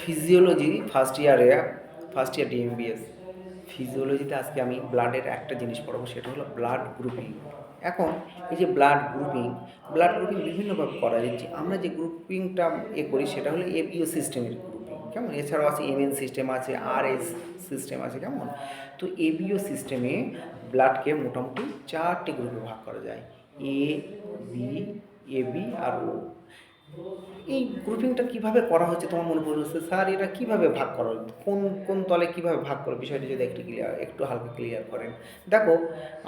Physiology first year ডিএমবিএস ফিজিওলজিতে আজকে আমি ব্লাডের একটা জিনিস পড়াবো, সেটা হলো ব্লাড গ্রুপিং। এখন এই যে ব্লাড গ্রুপিং বিভিন্নভাবে করা যাচ্ছে। আমরা যে গ্রুপিংটা করি সেটা হলো এবিও সিস্টেমের গ্রুপিং, কেমন? এছাড়াও আছে এমএন সিস্টেম আছে, আরএস সিস্টেম আছে, কেমন? তো এবিও সিস্টেমে ব্লাডকে মোটামুটি 4টে গ্রুপে ভাগ করা যায়, এ, বি, এবি আর ও। এই গ্রুপিংটা কিভাবে করা হচ্ছে তোমার মনে পড়ছে, স্যার এটা কিভাবে ভাগ করা হচ্ছে, কোন কোন তলে কিভাবে ভাগ করো, বিষয়টি যদি একটু হালকা ক্লিয়ার করেন। দেখো,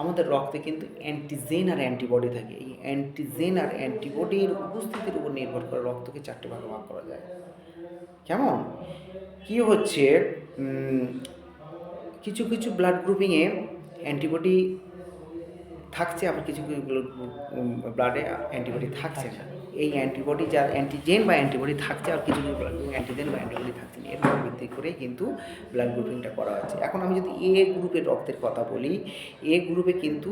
আমাদের রক্তে কিন্তু অ্যান্টিজেন আর অ্যান্টিবডি থাকে। এই অ্যান্টিজেন আর অ্যান্টিবডির উপস্থিতির উপর নির্ভর করে রক্তকে 4টে ভাগে ভাগ করা যায়। কেমন? কি হচ্ছে, কিছু কিছু ব্লাড গ্রুপিংয়ে অ্যান্টিবডি থাকছে, আবার কিছু কিছু ব্লাডে অ্যান্টিবডি থাকছে না। এই অ্যান্টিবডি যার অ্যান্টিজেন বা অ্যান্টিবডি থাকছে, আর কিছু কিছু ব্লাড অ্যান্টিজেন বা অ্যান্টিবডি থাকছে না, এর উপর ভিত্তি করেই কিন্তু ব্লাড গ্রুপিংটা করা হচ্ছে। এখন আমি যদি এ গ্রুপের রক্তের কথা বলি, এ গ্রুপে কিন্তু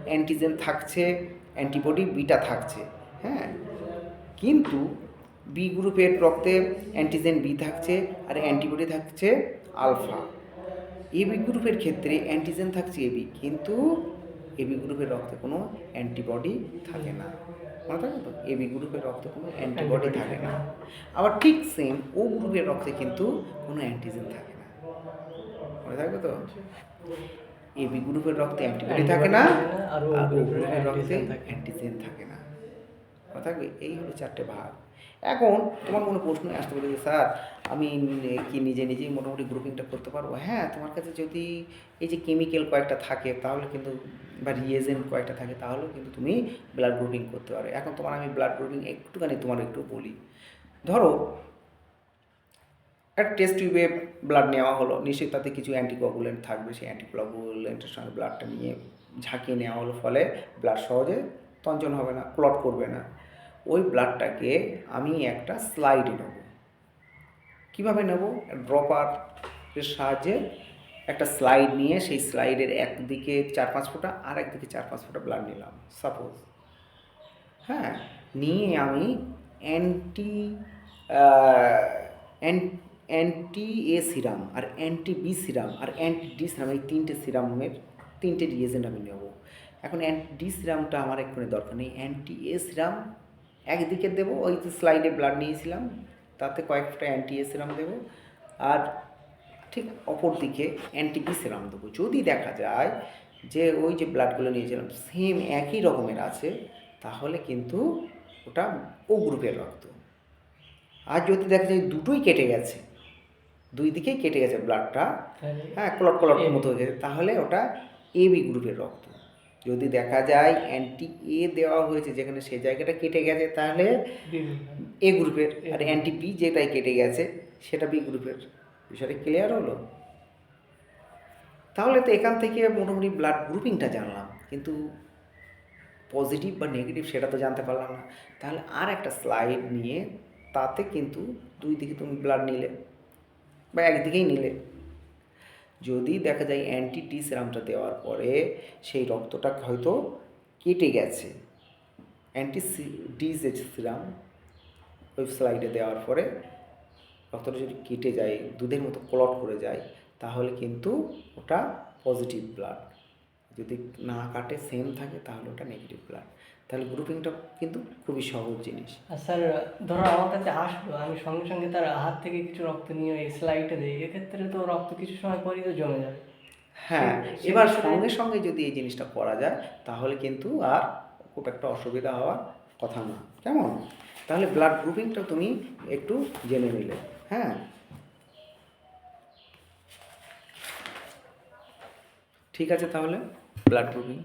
অ্যান্টিজেন থাকছে, অ্যান্টিবডি বিটা থাকছে, হ্যাঁ। কিন্তু বি গ্রুপের রক্তে অ্যান্টিজেন বি থাকছে আর অ্যান্টিবডি থাকছে আলফা। এবি গ্রুপের ক্ষেত্রে অ্যান্টিজেন থাকছে এবি, কিন্তু এবি গ্রুপের রক্তে কোনো অ্যান্টিবডি থাকে না। মনে থাকে তো, এবি গ্রুপের রক্তে কোনো অ্যান্টিবডি থাকে না। আবার ঠিক সেম ও গ্রুপের রক্তে কিন্তু কোনো অ্যান্টিজেন থাকে না। মনে থাকবে তো, এবি গ্রুপের রক্তে অ্যান্টিবডি থাকে না আর ও গ্রুপের রক্তে অ্যান্টিজেন থাকে না। মনে থাকবে, এই হলো 4টে ভাগ। এখন তোমার কোনো প্রশ্ন আসতে পারে যে স্যার আমি কি নিজেই মোটামুটি গ্রুপিংটা করতে পারবো? হ্যাঁ, তোমার কাছে যদি এই যে কেমিক্যাল কয়েকটা থাকে তাহলে কিন্তু, বা রিয়েজেন্ট কয়েকটা থাকে তাহলেও কিন্তু তুমি ব্লাড গ্রুপিং করতে পারো। এখন তোমার আমি ব্লাড গ্রুপিং তোমার একটু বলি। ধরো একটা টেস্ট টিউবে ব্লাড নেওয়া হলো, নিশ্চয়ই তাতে কিছু অ্যান্টিকোয়াগুলেন্ট থাকবে, সেই অ্যান্টিকোয়াগুলেন্টের সঙ্গে ব্লাডটা নিয়ে ঝাঁকিয়ে নেওয়া হলো, ফলে ব্লাড সহজে তঞ্চন হবে না, ক্লট করবে না। ওই ব্লাডটাকে আমি একটা স্লাইডে নেব। কীভাবে নেব? ড্রপারের সাহায্যে একটা স্লাইড নিয়ে সেই স্লাইডের একদিকে 4-5 ফোঁটা আর একদিকে 4-5 ফোঁটা ব্লাড নিলাম সাপোজ, হ্যাঁ। নিয়ে আমি অ্যান্টি অ্যান্টি এ সিরাম আর অ্যান্টি বি সিরাম আর অ্যান্টি ডি সিরাম, এই 3টে সিরামের 3টে রিয়েজেন্ট আমি নেব। এখন অ্যান্টি ডি সিরামটা আমার এক্ষুনি দরকার নেই, অ্যান্টি এ সিরাম একদিকে দেবো, ওই যে স্লাইডে ব্লাড নিয়েছিলাম তাতে কয়েকটা অ্যান্টি এ সিরাম দেবো, আর ঠিক অপর দিকে অ্যান্টি বি সিরাম দেবো। যদি দেখা যায় যে ওই যে ব্লাডগুলো নিয়েছিলাম সেম একই রকমের আছে, তাহলে কিন্তু ওটা ও গ্রুপের রক্ত। আর যদি দেখা যায় দুটোই কেটে গেছে, দুই দিকেই কেটে গেছে ব্লাডটা, হ্যাঁ, ক্লট মতো হয়ে গেছে, তাহলে ওটা এবি গ্রুপের রক্ত। যদি দেখা যায় অ্যান্টি এ দেওয়া হয়েছে যেখানে সেই জায়গাটা কেটে গেছে, তাহলে এ গ্রুপের, আর অ্যান্টি বি যেটাই কেটে গেছে সেটা বি গ্রুপের। বিষয়টা ক্লিয়ার হলো? তাহলে তো এখান থেকে মোটামুটি ব্লাড গ্রুপিংটা জানলাম, কিন্তু পজিটিভ বা নেগেটিভ সেটা তো জানতে পারলাম না। তাহলে আর একটা স্লাইড নিয়ে তাতে কিন্তু দুই দিকে তুমি ব্লাড নিলে বা একদিকেই নিলে, যদি দেখা যায় অ্যান্টি ডি সিরামটা দেওয়ার পরে সেই রক্তটা হয়তো কেটে গেছে, অ্যান্টি ডি যে সিরাম ওই স্লাইডে দেওয়ার পরে রক্তটা যদি কেটে যায়, দুধের মতো ক্লট করে যায়, তাহলে কিন্তু ওটা পজিটিভ ব্লাড। যদি না কাটে সেম থাকে তাহলে ওটা নেগেটিভ ব্লাড। তাহলে গ্রুপিংটা কিন্তু খুবই সহজ জিনিস। আর স্যার ধরো আমার কাছে আসলো, আমি সঙ্গে সঙ্গে তার হাত থেকে কিছু রক্ত নিয়ে এই স্লাইডে দিই, এক্ষেত্রে তো রক্ত কিছু সময় পরই তো জমে যাবে। হ্যাঁ, এবার সঙ্গে সঙ্গে যদি এই জিনিসটা করা যায় তাহলে কিন্তু আর খুব একটা অসুবিধা হওয়ার কথা না, কেমন? তাহলে ব্লাড গ্রুপিংটা তুমি একটু জেনে নিলে, হ্যাঁ। ঠিক আছে, তাহলে ব্লাড গ্রুপিং